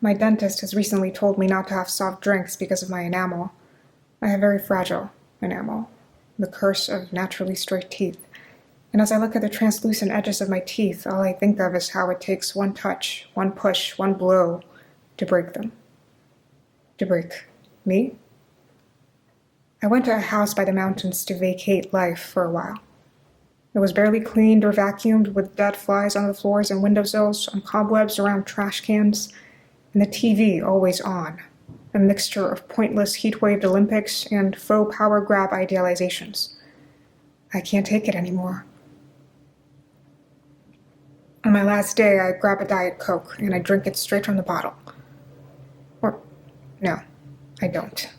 My dentist has recently told me not to have soft drinks because of my enamel. I have very fragile enamel, the curse of naturally straight teeth. And as I look at the translucent edges of my teeth, all I think of is how it takes one touch, one push, one blow to break them. To break me? I went to a house by the mountains to vacate life for a while. It was barely cleaned or vacuumed, with dead flies on the floors and windowsills, on cobwebs around trash cans, and the TV always on, a mixture of pointless heat-waved Olympics and faux power grab idealizations. I can't take it anymore. On my last day, I grab a Diet Coke and I drink it straight from the bottle. Or, no, I don't.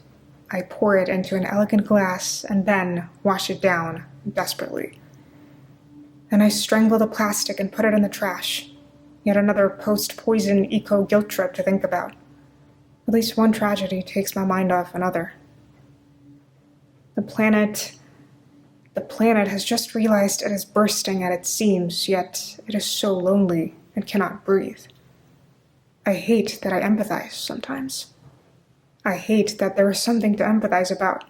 I pour it into an elegant glass and then wash it down desperately. Then I strangle the plastic and put it in the trash. Yet another post-poison eco-guilt trip to think about. At least one tragedy takes my mind off another. The planet has just realized it is bursting at its seams, yet it is so lonely and cannot breathe. I hate that I empathize sometimes. I hate that there is something to empathize about.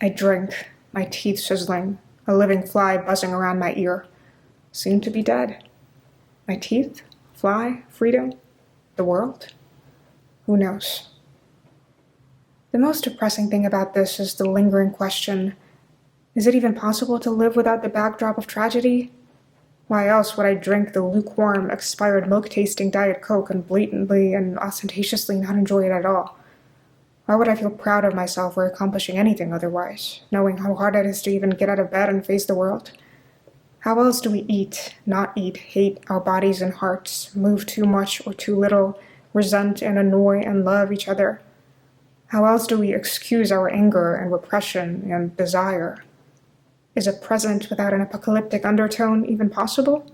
I drink, my teeth sizzling, a living fly buzzing around my ear. Soon to be dead. My teeth? Fly? Freedom? The world? Who knows? The most depressing thing about this is the lingering question, is it even possible to live without the backdrop of tragedy? Why else would I drink the lukewarm, expired milk-tasting Diet Coke and blatantly and ostentatiously not enjoy it at all? Why would I feel proud of myself for accomplishing anything otherwise, knowing how hard it is to even get out of bed and face the world? How else do we eat, not eat, hate our bodies and hearts, move too much or too little, resent and annoy and love each other? How else do we excuse our anger and repression and desire? Is a present without an apocalyptic undertone even possible?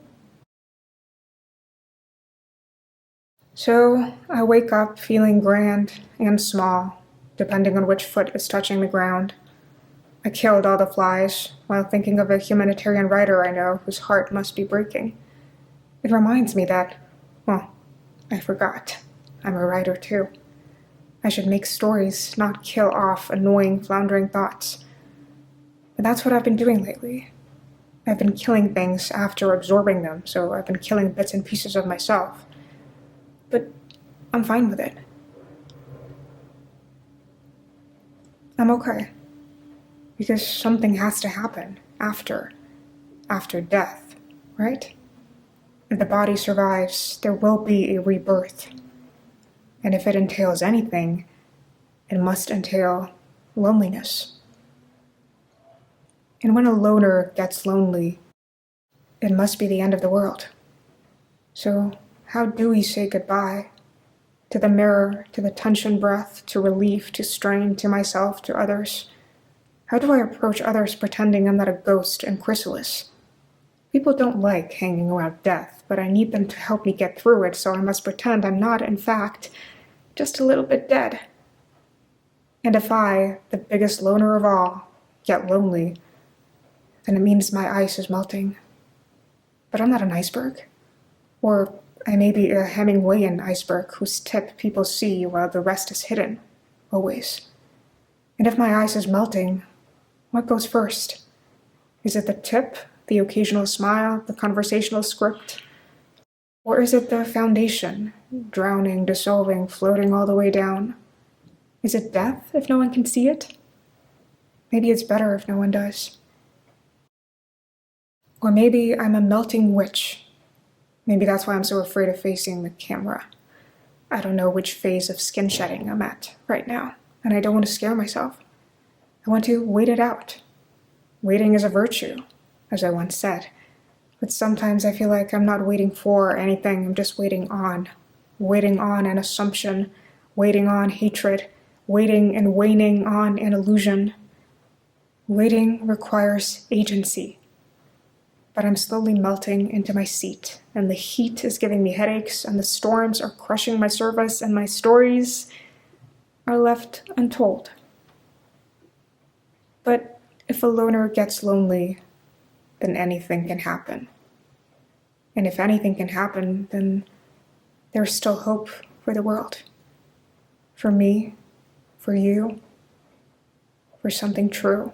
So I wake up feeling grand and small, depending on which foot is touching the ground. I killed all the flies while thinking of a humanitarian writer I know whose heart must be breaking. It reminds me that, well, I forgot. I'm a writer too. I should make stories, not kill off annoying, floundering thoughts. But that's what I've been doing lately. I've been killing things after absorbing them, so I've been killing bits and pieces of myself. But I'm fine with it. I'm okay. Because something has to happen after death, right? If the body survives, there will be a rebirth. And if it entails anything, it must entail loneliness. And when a loner gets lonely, it must be the end of the world. So how do we say goodbye? To the mirror, to the tension breath, to relief, to strain, to myself, to others? How do I approach others pretending I'm not a ghost and chrysalis? People don't like hanging around death, but I need them to help me get through it, so I must pretend I'm not, in fact, just a little bit dead. And if I, the biggest loner of all, get lonely, then it means my ice is melting. But I'm not an iceberg. Or I may be a Hemingwayan iceberg whose tip people see while the rest is hidden, always. And if my ice is melting, what goes first? Is it the tip, the occasional smile, the conversational script? Or is it the foundation, drowning, dissolving, floating all the way down? Is it death if no one can see it? Maybe it's better if no one does. Or maybe I'm a melting witch. Maybe that's why I'm so afraid of facing the camera. I don't know which phase of skin shedding I'm at right now, and I don't want to scare myself. I want to wait it out. Waiting is a virtue, as I once said. But sometimes I feel like I'm not waiting for anything, I'm just waiting on. Waiting on an assumption, waiting on hatred, waiting and waning on an illusion. Waiting requires agency. But I'm slowly melting into my seat, and the heat is giving me headaches, and the storms are crushing my service, and my stories are left untold. But if a loner gets lonely, then anything can happen. And if anything can happen, then there's still hope for the world. For me, for you, for something true.